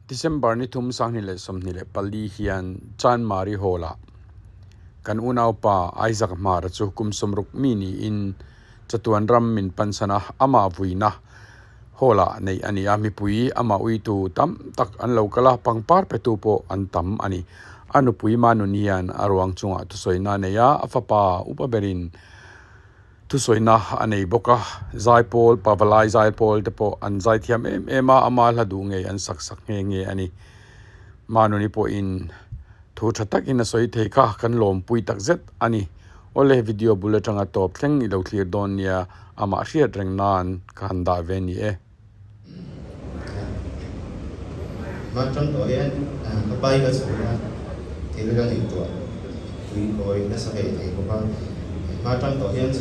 December ni thum sang ni le som ni le pali hian chan mari hola kan unau pa Isaac mar chu kum somruk mi ni in chatuan ram min pansana ama vuina hola nei ani ami pui ama ui tu tam tak an lo kala pangpar pe tu po an tam ani anu pui manu nian arwang chunga tu soina neya afapa upaberin tu soina anei boka zaipol pawalai zaipol te po an zai thiam ema ama hladu nge an sak sak nge ani manu ni po in thu thatak in a soi thei kha kan lom pui tak zet ani ole video bulletanga top thleng i lo clear don nia ama hriat reng nan kan da ve ni e mà trong tối anh có bay cái số ra thì nó đang hình tuổi tùy coi nó sẽ về thì có mà trong tối anh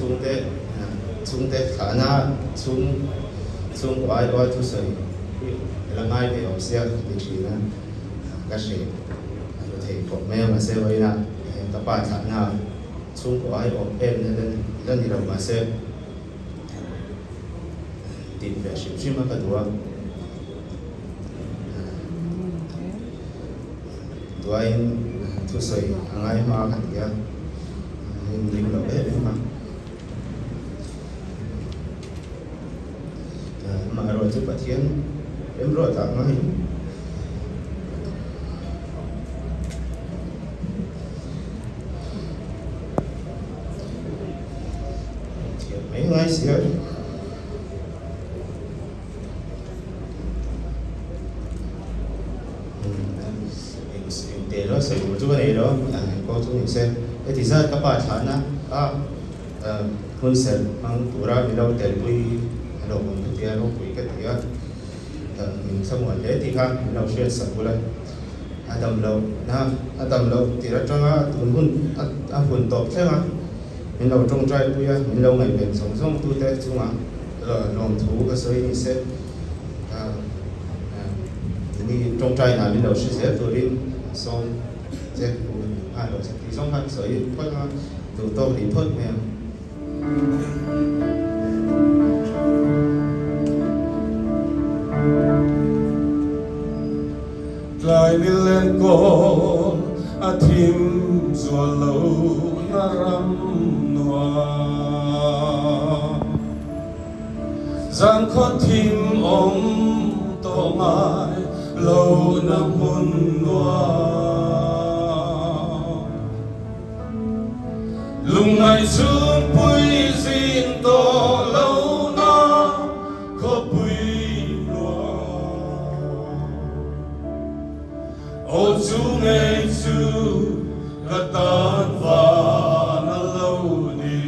xuống thế khả năng xuống của ai tu sợi là ngay về học xe thì chỉ là cái gì thì có mấy mà xe vậy nè tập bài khả năng xuống của ai học em nên đi đâu mà xe tìm về sự mà cái đùa tôi thu sợi ngày mà hẳn kia mình lo hết mà rồi chút bát thiên em rồi tạo ngay mấy ngày xưa để nó sử dụng chỗ này đó có chỗ này xem thì ra các bạn chán á hơn sẽ mang tủ ra vì đâu để tôi đầu mình thực hiện nó quỷ cái gì á mình xong rồi đấy thì khác mình đâu xuyên sập lên tầm lâu thì nó cho tuần hun top thế mà mình đâu trong trai tôi mình đâu ngày mình sống tôi thế chung mà rồi lòng thú cái sợi mình sẽ đi trong trai nào mình đâu sẽ tôi đi xong sẽ rồi thì xong hắn sợi quay từ to thì phớt mèo lại đi lên con thìm rùa lâu na ram noa giang khó thìm ông to mai lâu na hun noa lung ngày xuống bụi zin to lâu na có bụi noa ô chú nghe chú gạt tan và na lâu đi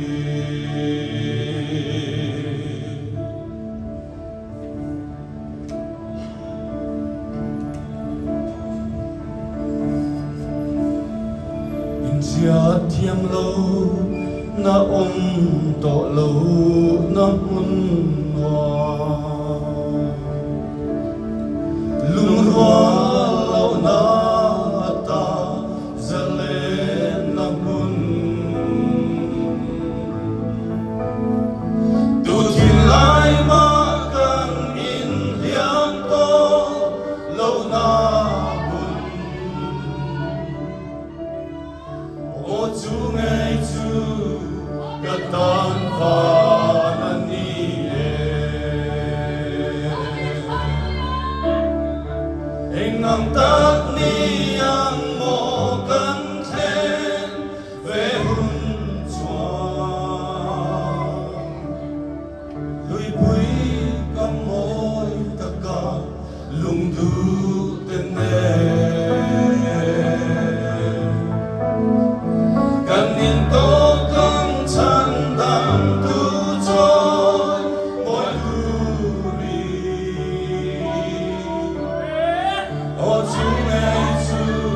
in chia thiam lâu na to lâu na hun hoa lung hoa lâu na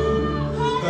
Hãy subscribe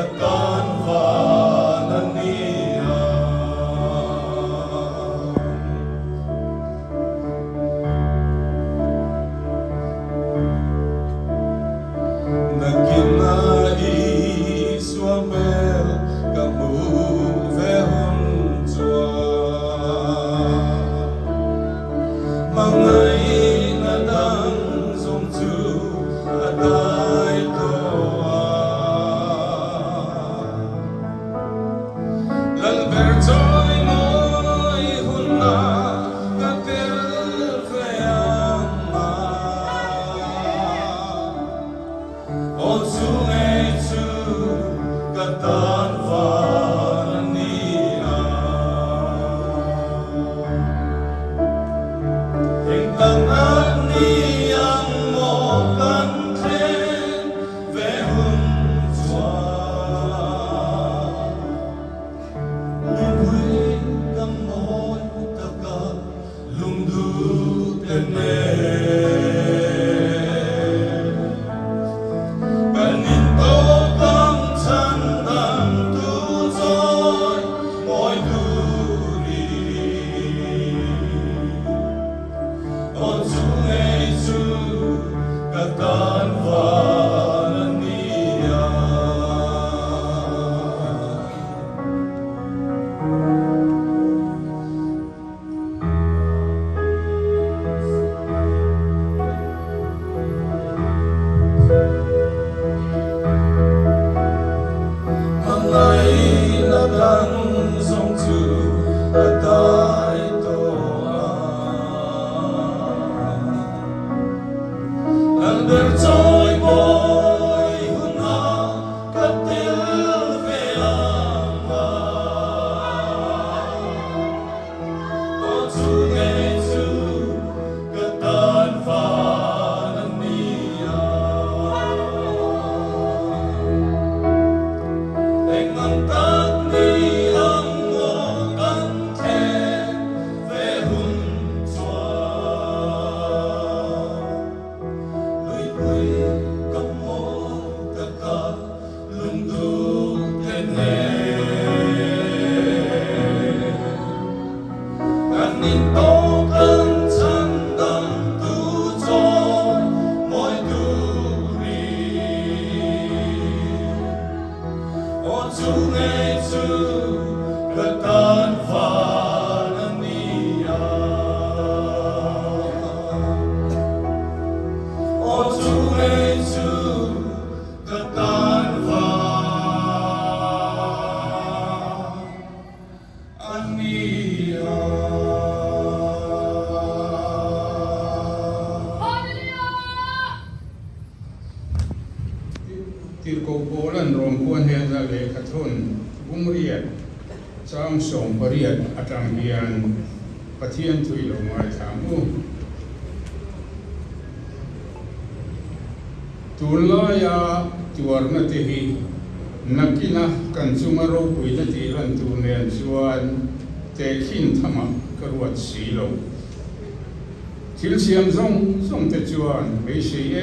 Thil siam zong te chuan mei sei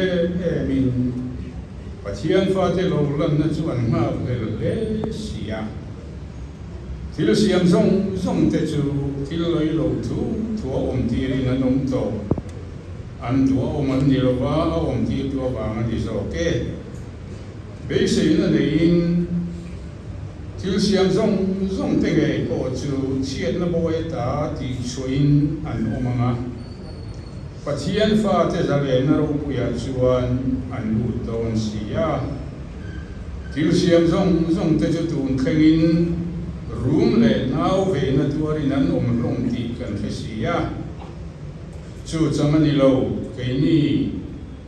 min pathian fa te lo lan na chuan ma le sia thil siam zong te chu thil loi lo thu om ti ri na nom to an tu om an ni lo ba om ti tu ba ma di so ke mei sei na nei thil siam zong te ge ko chu chiat na bo ta ti chuin an omanga Pathian fa te zale na ro puya chuan an lu ton sia til siam zong te chu tun khengin room le nau ve na tuari nan om long ti kan fe sia chu chamani lo ke ni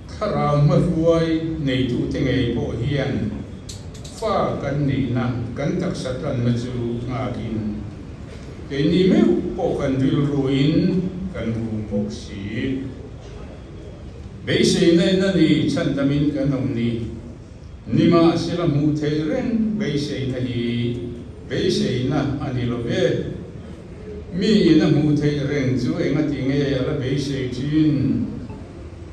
khara ma ruai nei tu te ngai po hian fa kan ni na kan tak satan ma chu ngakin ke ni me po kan dil ruin kan ru mok si Bây giờ này nó đi chân tâm in cái nông đi, nhưng mà sẽ là một thế rèn bây giờ này bây giờ na anh đi làm về, mi na một thế rèn chú anh ở tiếng nghe là bây giờ chín,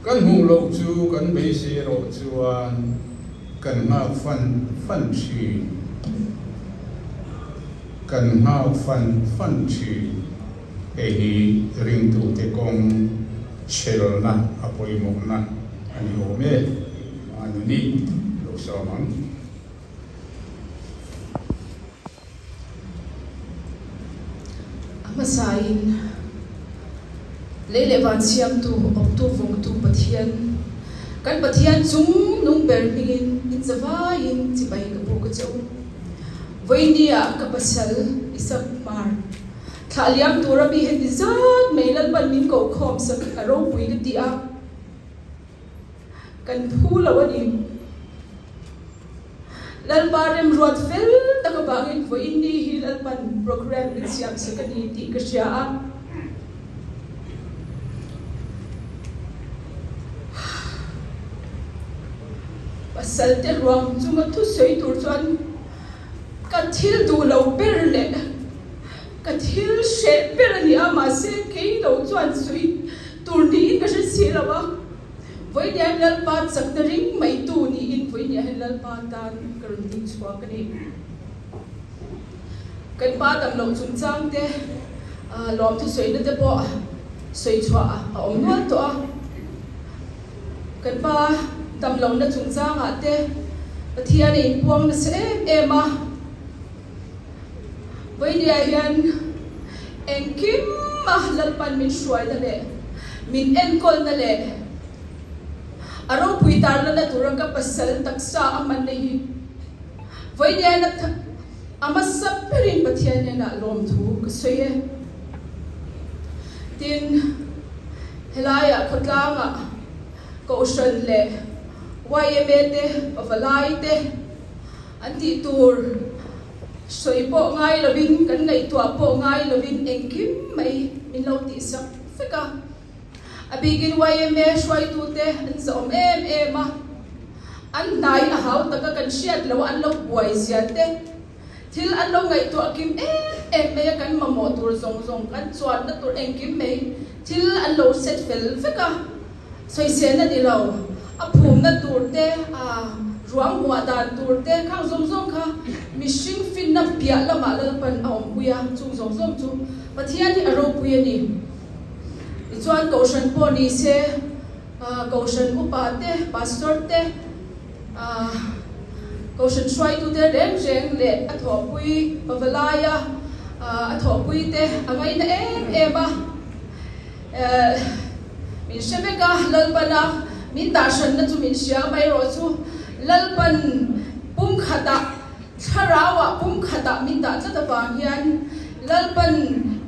cái hùng lộc chú cái bây giờ lộc chú anh, cái ngao phân chữ, cái ngao phân chữ, cái rèn tu te công Cheryl na apoy mo na ani ome ano ni lo samang amasain lele van siam tu ok tu vong tu pathian kan pathian chung nung ber mingin in zawa in chibai ka bu ka chau voinia ka pasal isak mar Thaliam tura bi hen dizat mailan ban min ko khom sak aro pui ka ti a kan phu lawani lalparem ruat fel takabangin vo inni hilalpan program din siam sakani ti kasya pasal te ruang cuma tu soi tur chuan kathil du lo perle kathil she perani ama se ke lo chuan soi tur ni ka si lawa voi dia lalpa saktaring mai tu ni in voi dia lalpa tan karun ting chwa kani kan pa dam lo chung chang te lom tu soi na te po soi chwa a om nual to a kan pa dam lo na chung chang a te pathian in puang na se ema voi dia hian engkim ma lalpan min shuai da le min enkol na le aro puitar na turang ka pasal taksa aman nahi voi dia na ama sapirin pathian na lom thu kasoye tin helaya khotlanga ko shan le YMA te avalai te anti tur soi po ngai lovin kan ngai tua po ngai lovin engkim mai min lo ti sak fika abigin YMA shwai tu te an zom ma an nai a hau taka kan shiat lo an lo buai zian te thil an lo ngai tu akim me kan mamo tur zong kan chuan na tur engkim mai thil an lo set fel fika soi se na di lo aphum na tur te ruang hua dan tur te khang zong kha mishing fin na pia la ma la pan aom puya chung zong chu pathian ni aro puya ni chuan kaushan po ni se kaushan upa te pastor te kaushan shwai tu te reng le atho pui pavalaya atho pui te angai na ema min sheveka lalpana min darshan na chu min sia mai ro chu lalpan pum khata charawa pum khata min da cha da ba hian lalpan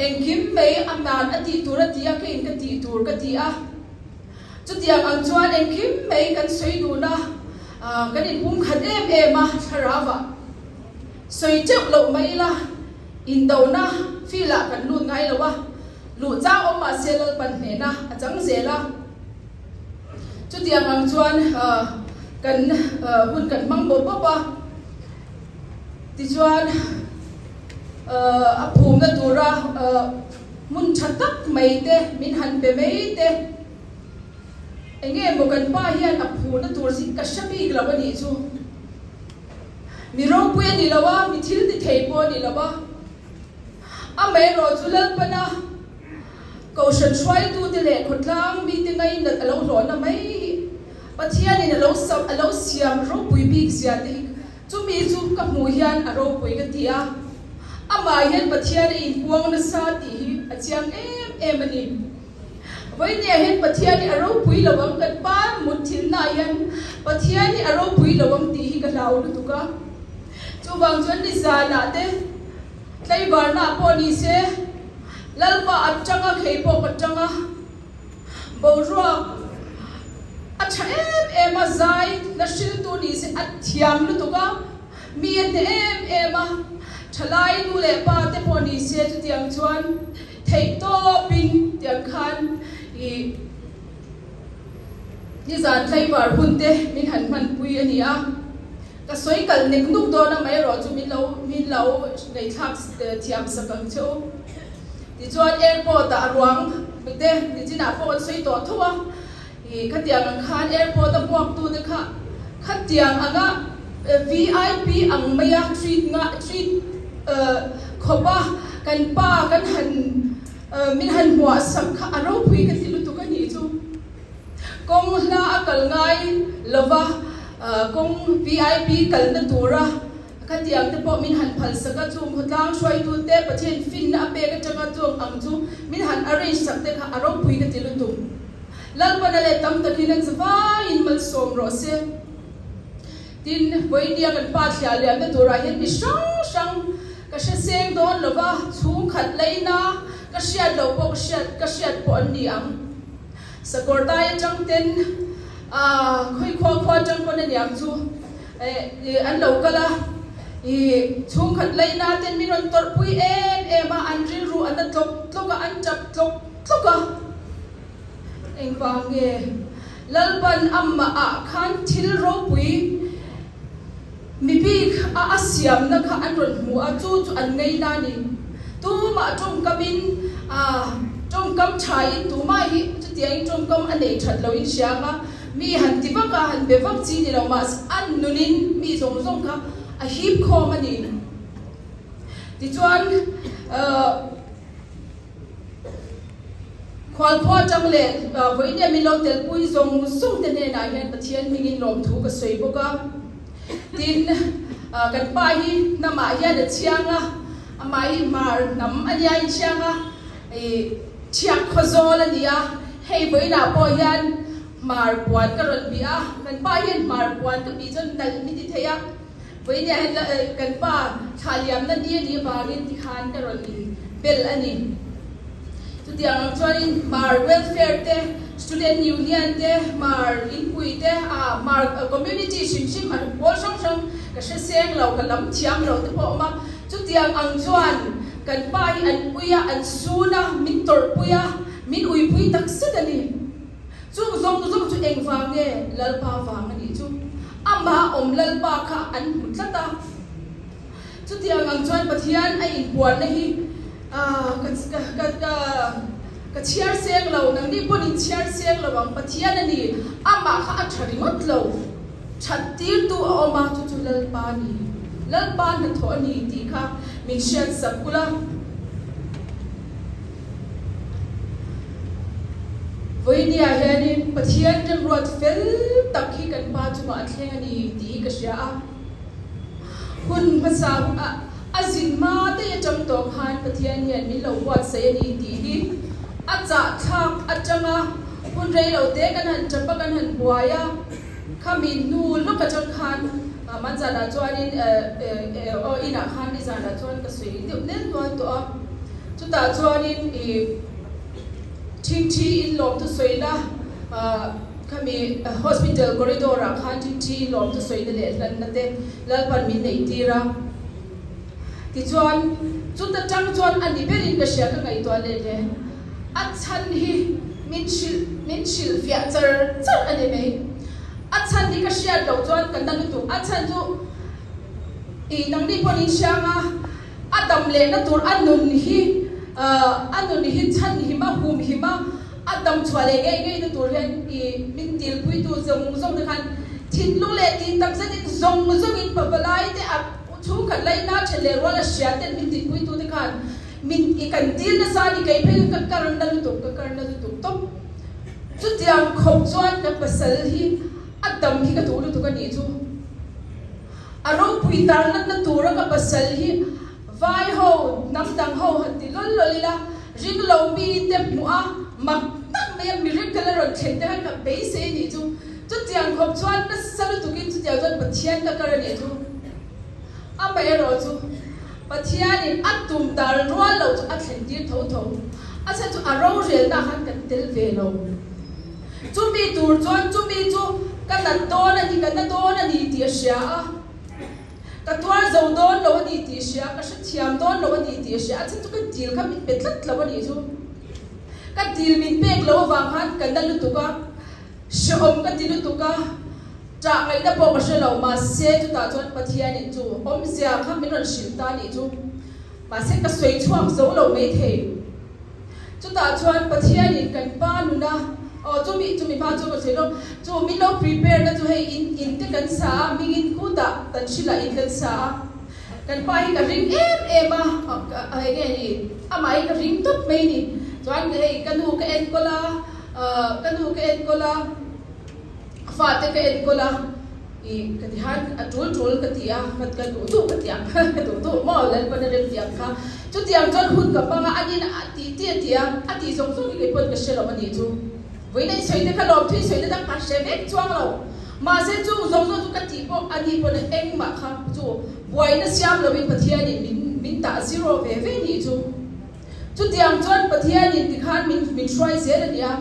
engkim mai aman ati turati a kein ka ti tur ka ti a chutiang ang chuan engkim mai kan soi du na kan in pum khat ma charawa soi cheu lo mai la in do na fila kan lu ngai lo wa lu cha o ma se lalpan ne na achang zela chutiang ang chuan kan hun kan mang bo pa ti chuan aphum na tura mun thatak mai te min han pe mai te enge mo kan pa hian aphu na tur si kashapi glawani chu miro pu ni lawa mi thil ti thei po ni lawa a mai ro chulal pana kaushan shwai tu te le khotlang mi te ngai na alo ro na mai pathian in alo siam ro pui bi sia te chu mi chu ka mu hian aro pui ka tia ama hian pathian in puang na sa ti achiang ani voi ne hian pathian ni aro pui lawam kan pa muthil na hian pathian ni aro pui lawam ti hi ka lau lu tuka chu wang chuan ni za na te tlai bar na po ni se lalpa achanga khei po katanga bo ro acha a zai na shil tu ni se athiam lu tuka mi ne a thalai nu le pa te po ni se chu tiang chuan thei to pin tiang khan ni zan tlai bar hun te min han man pui ani a ka soi kal nek nuk do na mai ro chu min lo nei thak thiam sakang chu ti chuan airport a ruang mi te ti china po soi to thowa khatiang khan airport a buak tu de khatiang anga VIP ang maya treat khoba kan pa kan han min han hua sam kha aro pui ka tilu tu ka ni chu kong la akal ngai lova kong VIP kal na tura khatiang te po min han phal saka chu khotlang shwai tu te pathen fin na pe ka changa chu ang chu min han arrange sak te kha aro pui ka tilu tu lalpana le tam takin ang safa in mal som ro se tin voi dia kan pa thia le na tura hian mi sang ka she seng don lova chung khat leina ka shiat lo po ka shiat po ani ang sakor dai chang ten khoi kho chang po na niang chu an lo kala chung khat lai na ten min ron tor pui ma an ril ru an tlok tloka an chap tloka eng wange lalban amma a khan thil ro pui mi bik a asiam na kha an ron mu a chu an nei na ni tu ma trong kamin trong kam chai tu ma hi chu tiang trong kam anei that lo in sianga mi han ti va ka han be vak chi ni lo mas an nunin mi zong kha a hip khom ani ti chuan khwal kho chang le voi ne mi lo tel pui zong sung te ne na hian pathian mingin lom thu ka soi boka tin kan pa hi na ma hian a chianga amai mar nam anyai chianga chiak khozol ania hei voi na po hian mar puan ka ron bia kan pa hian mar puan ka bi chon dal mi ti theya voi ne kan pa thaliam na ni bangin ti khan ka ron bel ani tu tiang chuanin mar welfare te student union te mar inpui te mar community shim an pol song ka se seng lo ka lam thiam lo te po ma chu tiang ang chuan kan pa hi an puya an suna min tor puya min ui pui tak sedani chu zong chu eng wange lalpa wang ani chu ama om lalpa kha an mutlata chu tiang ang chuan pathian ai in puan na hi ka chiar seng lo nang ni ponin chiar seng lo wang pathian ani ama kha a tharingot lo that tir tu oma chu lalpa ni lalpa na tho ni ti kha min shan sapula voi ni a hianin pathian jan rot fel tak hi kan pa chu ma thleng ani ti ka sha hun masa azin ma te chang to khan pathian hian min lo wat sai ani ti hi acha thak achanga hun rei lo te kan han chapa kan han buaya khamin nu lo ka chang khan man zana chuanin ina khan ni zana chuan ka sui deuh nen to chu ta chuanin thi in lom tu soi na kami hospital corridor a khan thi in lom tu soi na le lan na te lalpan min nei tira ti chuan chu ta chang chuan ani berin ka sia ka ngai to le a chan hi min shil fia char ani mai a chan ni ka sia lo chuan kan dang tu a chan chu nang ni ponin sianga adam le na tur anun hi chan hi ma hum hi ma adam chwale ge na tur hen min til pui tu zong khan thin lu le tin tak zan zong in pavalai te a thu khat lai na chele wala sia ten min tin pui tu te khan min kan til na sa ni kai phe ka karan na tu to chu tiang khom chuan na pasal hi adam hi ka tu ka ni chu aro pui tar na tur ka pasal hi vai ho nam dang ho hati lolila ring lo mi te mua mak tak me mi ring kala ron chen te ka be se ni chu tiang khom chuan na salu tukin chu tiang chuan pathian ka kar ni chu amba ero chu pathian in atum dar rual lo chu athen dir tho asa chu aro rel na han kan tel ve lo chu mi tur chuan chu mi chu kan na don ani ti sia ka tuar zo don lo ni ti sia ka sha thiam don lo ni ti sia chu ka dil ka min petlat lo ni chu ka dil min pek lo wang han kan na lu tu ka shom ka ti lu tu ka cha ngai da po ka sha lo ma se chu ta chuan pathian ni chu om sia kha min ron shin ta ni chu ma se ka soi chuak zo lo me the chu ta chuan pathian ni kan pa nu na chu mi pa chu se lo chu mi lo prepare na chu hei in te kan sa mingin ku da tan shila in kan sa kan pa hi ka ring em ai ge ni amai ka ring top mai ni chuan hei kan hu ka en kola fa te ka en kola ka ti han atul ka ti a mat ka du ka ti a du mo lan pa na rem ti a kha chu tiang chon hun ka pa nga anin ati song ki pon ka shelo mani chu với đây xoay tới cái lồng thì xoay tới các xe vét choang lầu mà sẽ chú giống chú cái tipo anh đi bên anh mà khác chú quay nó xiêm là bên bát thiên thì mình ta zero về đi chú tiang chọn bát thiên thì khan mình try dễ là đi à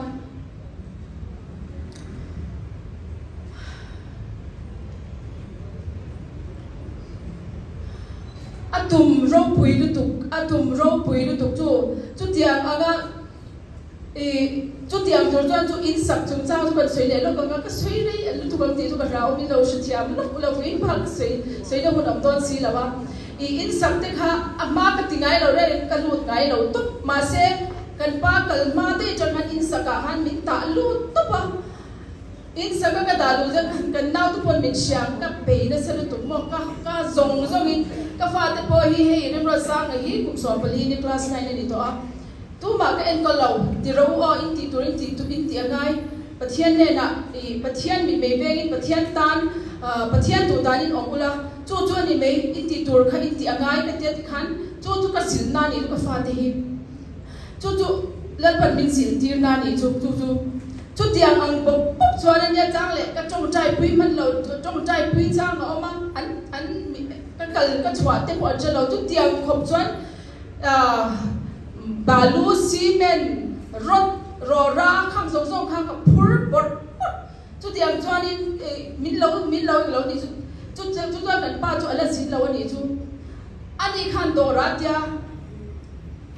atum ro pui lu tuk chu tiang aga chu tiang tor chuan chu in sak chung chang chu kan soi le lo ka soi rei lu tu kan ti chu ka rau mi lo shi thiam lo in phak soi lo mun am ton si lawa in sak te kha ama ka tingai lo re ka lut ngai lo tu ma se kan pa kal ma te chon han in saka han min ta lu tu pa in saka ka da lu jan kan nau tu pon min siang ka pe na se lu tu mo ka zong in ka fa te po hi rim ro sang hi kum so pali ni class 9 ni to a tu ma ka en ko lo ti ro o in ti tu in ti angai pathian ne na pathian mi me ve in pathian tan pathian tu dan in ongula chu ni me in ti tur kha in ti angai ka te khan chu ka sil na ni ka fa te hi chu lal pan min sil tir na ni chu tiang ang pop chuan ania chang le ka chong chai pui man lo chong chai pui chang ma oma an ka kal ka chwa te ko cha lo chu tiang khop chuan balu cement rot ro ra kham zong kham ka phur bot chu tiang chuan in min lo ni chu chuan kan pa chu ala sin lo ni chu ani khan do ra tia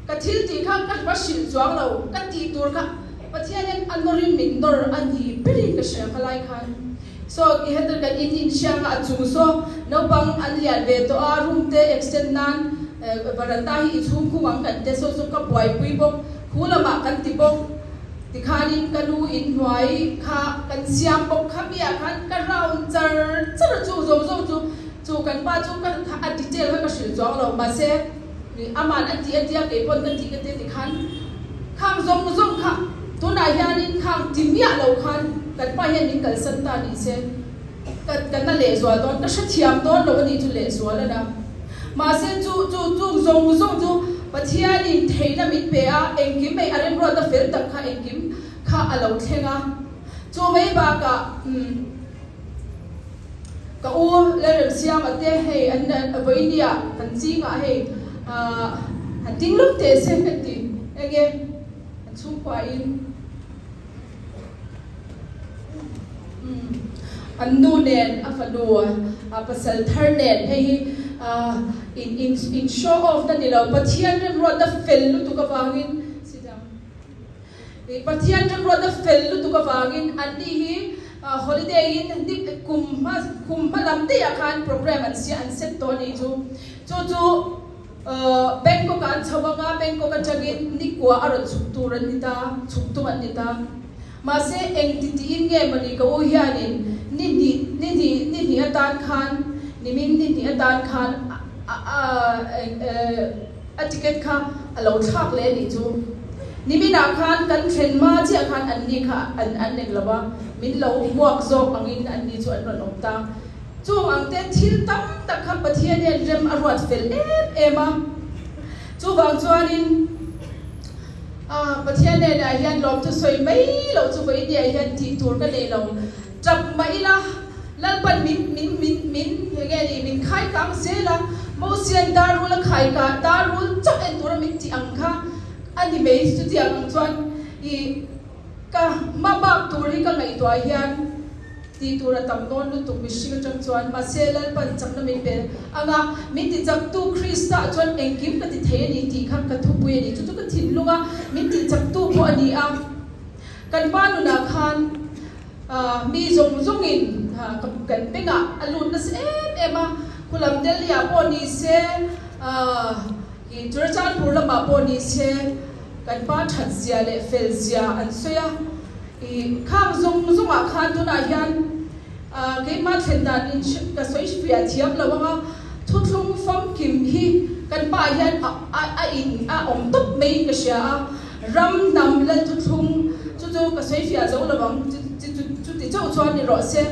ka thil ti khang ka ba sil chuang lo ka ti tur ka pathian an norim min dor an hi peri ka sha khalai khan so I heter kan in siang a chung so no bang an lian ve to a room te extend nan baranda hi chum khumang kan te so ka boy pui bok khulama kan ti bok ti khanin kanu in hwai kha kan siam bok khamia khan ka round char chu kan pa chu kan a detail ka sil chuang lo ma se aman ati ke pon kan ti ka te ti khan khang zong kha to na hianin khang timia lo khan kan pa hian min kal san ta ni se kan na le zwa don ka sha thiam don lo ni chu le zwa la na ma se chu zong chu pathian in theina min pe a engkim mai arem ro da fel tak kha engkim kha alo thenga chu mai ba ka u le rem siam ate he an avoidia kan chi nga he han ting lu te se ti ege chu kwa in anu nen afanu pasal thar nen hei in show off na nilo pathian rem ro da fel lu tu ka wangin sidam pathian rem ro da fel lu tu ka wangin ani hi holiday in di kumha lam te akhan program an set to ni chu Bangkok kan chawanga Bangkok kan chagin ni kwa aro chukturan nita chuktuman nita mase engtiti in nge mani ka uhianin ni atan khan nimin ni atan khan a ticket kha alo thak le ni chu nimina khan kan tren ma chi khan an ni kha an nek lawa min lo muak zok angin an ni chu an ron omta chung ang te thil tam tak kha pathian en rem arwat fel ema chu wang chuanin pathian ne na hian lom tu soi mai lo chu vai dia hian ti tur ka ne lo chap mai la lal pan min ge ni min khai kam se la mo sian daru la khai ka daru chap en tur min ti ang kha ani me chu ti ang chuan I ka ma ba tur hi ka ngai to hian ti tura tam non lu tu mishing chang chuan ma selal pan cham na min be anga min ti chak tu krista chuan engkim ka ti the ni ti kham ka thu pui ni chu ka thin lunga min ti chak tu bo ani a kan pa nu na khan mi zong in kan penga alun na se ema kulam del ya po ni se ki churchan purla ma po ni se kan pa that sia le fel sia an soya kham zong a khan tu na hian ke ma thlen dan in ka soi fia thiam lawanga thuthung fam kim hi kan pa hian a om top mai ka sha ram nam la thuthung chu ka soi fia zo lawang chu ti chau chuan ni ro se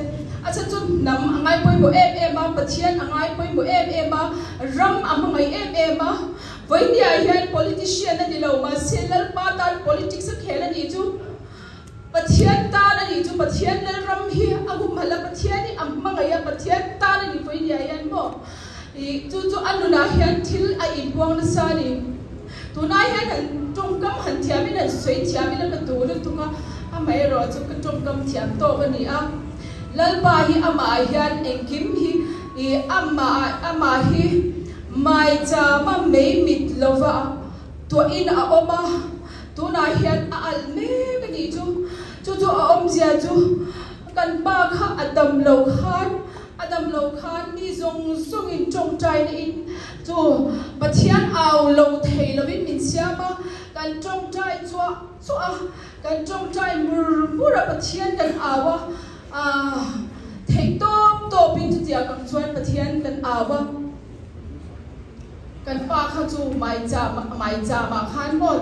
acha chu nam angai poi bo em ma pathian angai poi bo em ma ram amangai em ma voi dia hian politician na ni lo ma selal pa tan politics a khela ni chu pathian ta na ni chu pathian le ram hi agum hala pathian ni amangaya pathian ta na ni voi dia hian mo chu anu na hian thil a in buang na sa ni tu na hian an tong kam han thiamin an soi thiamin ka tu lu tu ka amai ro chu ka tong kam thiam to ka ni a lal ba hi ama hian engkim hi ama hi mai cha ma mei mit lova tua in a oma tu na hian a al me ka ni chu a om zia chu kan ba kha adam lo khan ni zong sung in chong trai ni in chu pathian au lo thei lovin min siama kan chong trai chu a kan chong trai mura pathian kan awa thei to pin chu tia kam chuan pathian kan awa kan pa kha chu mai cha ma khan mon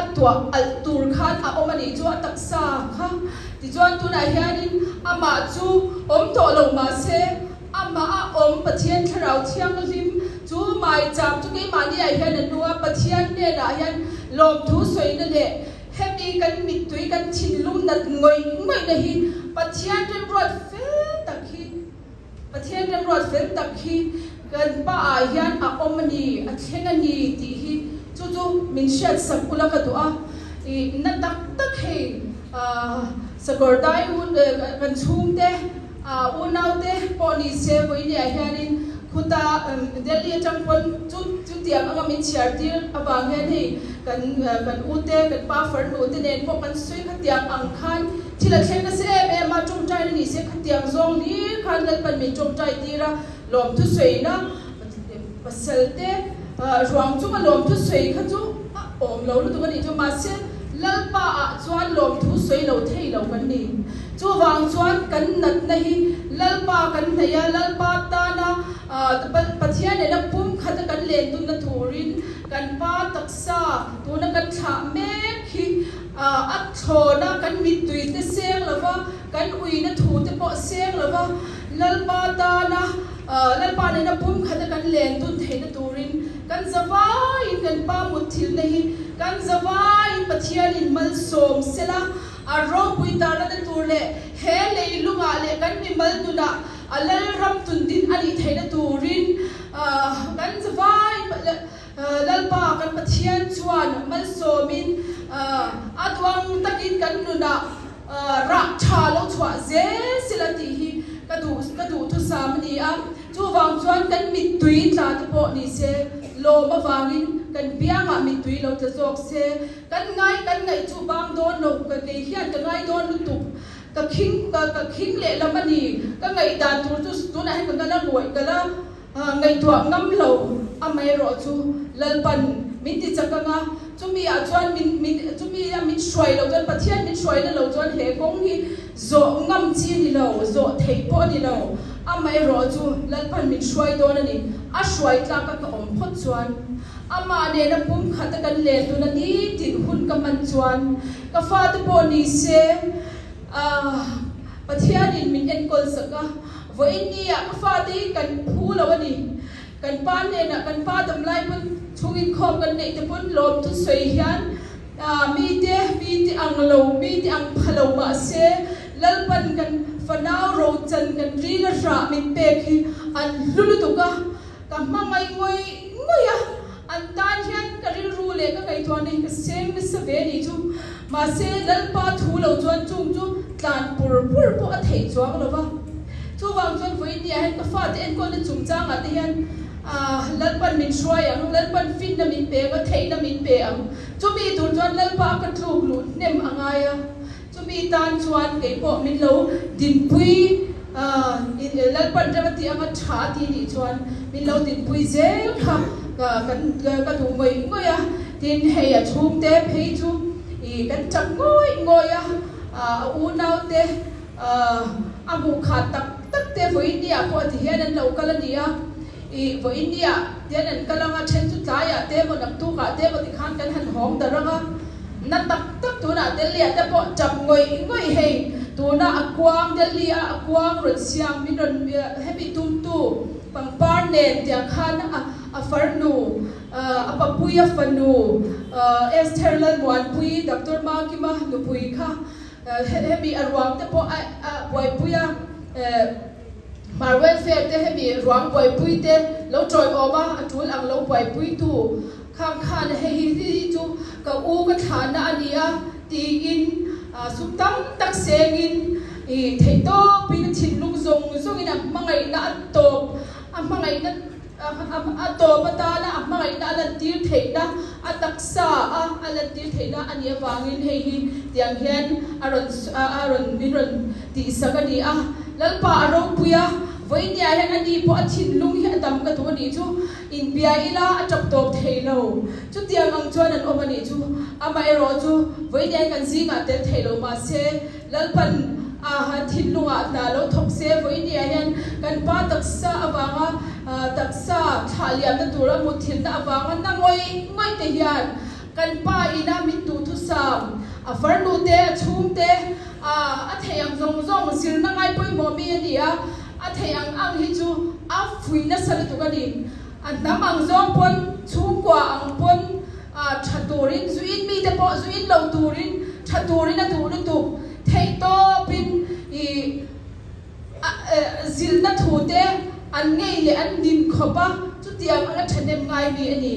atwa al tur khan a omani chu ataksa kha ti chuan tu na hianin ama chu om to lo ma se ama a om pathian tharau thiang lim chu mai cham chu ke mani a hian nuwa pathian ne na hian lom thu soi na le happy kan mit tui kan chin lum nat ngoi na hi pathian rem rot fel tak hi kan pa a hian a omani a thlengani ti hi chu min shat sakula ka tu a na tak he sakordai un kan chhum te unau te poni se voini a hianin khuta delhi atangpon chu tiang anga min chiar tir awang hian hei kan ute kan pa far nu te nen po kan sui kha tiang ang khan thila thleng na se ma chung trai ni se kha tiang zong ni khan dal pan min chung trai tira lom thu sui na pasalte ruang chu ma lom thu sui kha chu om lo lu tu ni chu ma se lalpa a chuan lom thu sui lo thei lo kan ni chu wang chuan kan nat na hi lalpa kan thaya lalpa ta na pathian ne na pum khat kan len tu na thurin kan pa taksa tu na kan tha me khi a thona kan mit tui te seng lova kan ui na thu te po seng lova lalpa ta na lalpa ne na pum khat kan len tu thei na turin kan zawai kan pa muthil na hi kan zawai pathian in mal som sela a ro pui ta na tur le he leilunga le kan mi mal tu na alal ram tun din ani thei na turin kan zawai lalpa kan pathian chuan mal somin adwang takin kan nu na ra tha lo chwa ze silati hi kadu tu samni am chu wang chuan kan mit tui tla te po ni se lo ma wangin kan bianga mit tui lo te jok se kan ngai chu bang don no ka ke hian ka ngai don lu tu ka khing le lamani ka ngai dan tu na he ka la loi ka la ngai tua ngam lo amai ro chu lalpan min ti chakanga chumi a chuan min chumi a min shwai lo chuan pathian min shwai na lo chuan he kong hi zo ngam chi ni lo zo thei po ni lo amai ro chu lalpan min shwai don ani a shwai tla ka om phot chuan ama ne na pum khata kan le tu na ni tin hun ka man chuan ka fa te po ni se pathian in min en kol saka voini a ka fa te kan phu lo ani kan pa ne na kan pa dam lai pun chungin khom kan nei te pun lom tu soi hian mi te ang lo mi te ang phalo ma se lalpan kan fanau ro chan kan ri la ra min pe khi an lulu tu ka mangai ngoi ya an tan hian ka ri ru le ka kai thon ni ka sem ni sa ve ni chu ma se lalpa thu lo chuan chung chu tlan pur po a thei chuang lo ba chu wang chuan voi ni a ka fa te en ko le chung chang a te hian lalpan min shwai ang lalpan fin na min pe ka thei na min pe ang chumi tur chuan lalpa ka thluk lu nem angaya chumi tan chuan ke po min lo din pui lalpan rawati anga tha ti ni chuan min lo din pui zel kha ka tu ngoi ya tin hei a chum te phei chu I kan chak ngoi ya u nau te amu kha tak te vo India ko ti hian an lo kala nia I vo India tian an kalanga then chu tlaya te mo nak tu ka te mo ti khan kan han hom daranga na tak tu na Delhi te po chap ngoi hei tu na akwang Delhi akwang ron siam min ron happy tum tu pangpar nen tia khan a farnu apapui a fanu Esther lan wan pui Dr. Makima nu pui kha happy arwang te po boy puya mar welfare te happy ruang boy pui te lo troi oma atul ang lo boy pui tu khang khan hei chu ka u ka thana ania ti in sutam tak sengin I thei to pin thin lung zong in mangai na top mangai na to patala amai na alan tir theina ataksa alan tir theina ania wangin hei tiang hian aron minron ti sagani lalpa aro puya voinia hian ani po athin lung hi adam ka tu ni chu in bia ila atap top theilo chu tiang ang chuan an omani chu amai ro chu voinia kan zinga tel theilo ma se lalpan thin lunga na lo thok se voinia hian kan pa taksa awanga taksa thaliam na tura muthil na awanga na ngoi te hian kan pa ina min tu thu sam afarnu te chum te atheyang zong sir na ngai poi mo mi ania atheyang ang hi chu fui na sal tu kani nam ang zong pon chum kwa ang pon thaturin zuin mi te po zuin lo turin thaturin na tu tu thei to pin zil na thu te an ngei le an din khopa chu tiang ala thanem ngai mi ani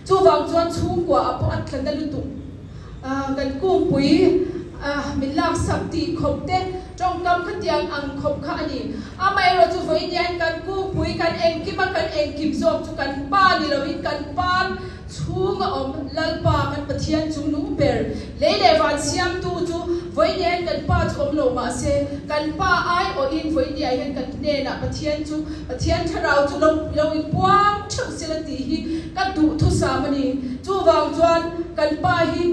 chu wang chuan chum kwa apo atlan na lu tu kan kum pui min lak sak ti khop te trong kam khatiang ang khop kha ani amai ro chu voi nian kan kum pui kan eng kim kan eng kim zom chu kan pa ni lo in kan pan chunga om lalpa kan pathian chung nu ber le van siam tu chu voi nian kan pa chu om lo ma se kan pa ai o in voi ni ai kan ne na pathian chu pathian tharau chu lo in puang thuk sila ti hi ka du thu samani chu wang chuan kan pa hi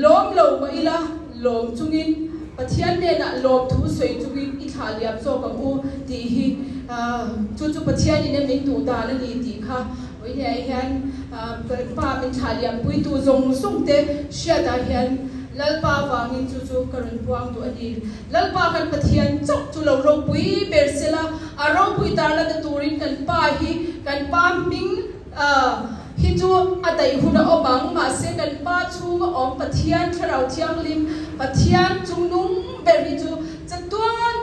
lom lo ma ila lom chungin pathian ne na lom thu soi chungin I thaliam so ka u ti hi chu pathian ni ne min tu da na ni ti kha oi ne hian pa min thaliam pui tu zong sung te sha da hian lalpa wangin chu karun puang tu ani lalpa kan pathian chok chu lo ro pui bersela aro pui tar la de turin kan pa hi kan pa ming hi chu atai huna obang ma se kan pa chung om pathian tharau thiang lim pathian chung nung beri chu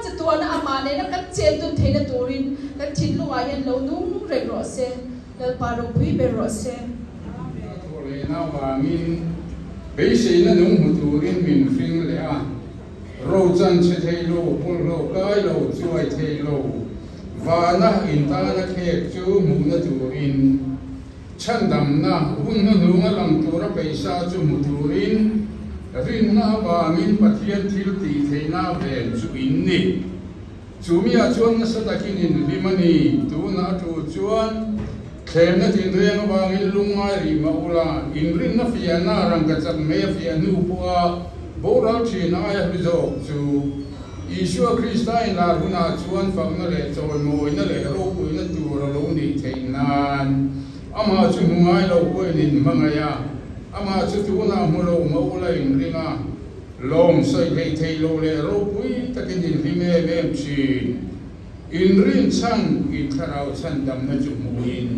chatuan amane na kan chen tu theina turin kan thin lunga hian lo nung re ro se lalpa ro pui ber ro se le na wangin beise na nung muturin min fing le ro chan che theilo pul lo kai lo chuai theilo wana in ta na khek chu mu na turin chan dam na un na lunga lang tura paisa chu muturin rin na wangin pathian thil ti theina ven chu in ni chumia chuan na sadakin in limani tu na tu chuan khem na tin riang wangin lunga ri maula in rin na fiana rang ka chak me fianu puwa boral thina ya bizo chu Isua Krista in la huna chuan phang na le choi moi na le ro pui na tu ro lo ni theinan ama chu ngai lo pui nin mangaya ama chu tu na mu lo mo la in ringa lom sai hei thei lo le ro pui takin din ri me chin in rin chang I tharau chan dam na chu muin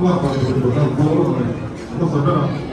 Qua khỏi được một năm cố rồi, nó phải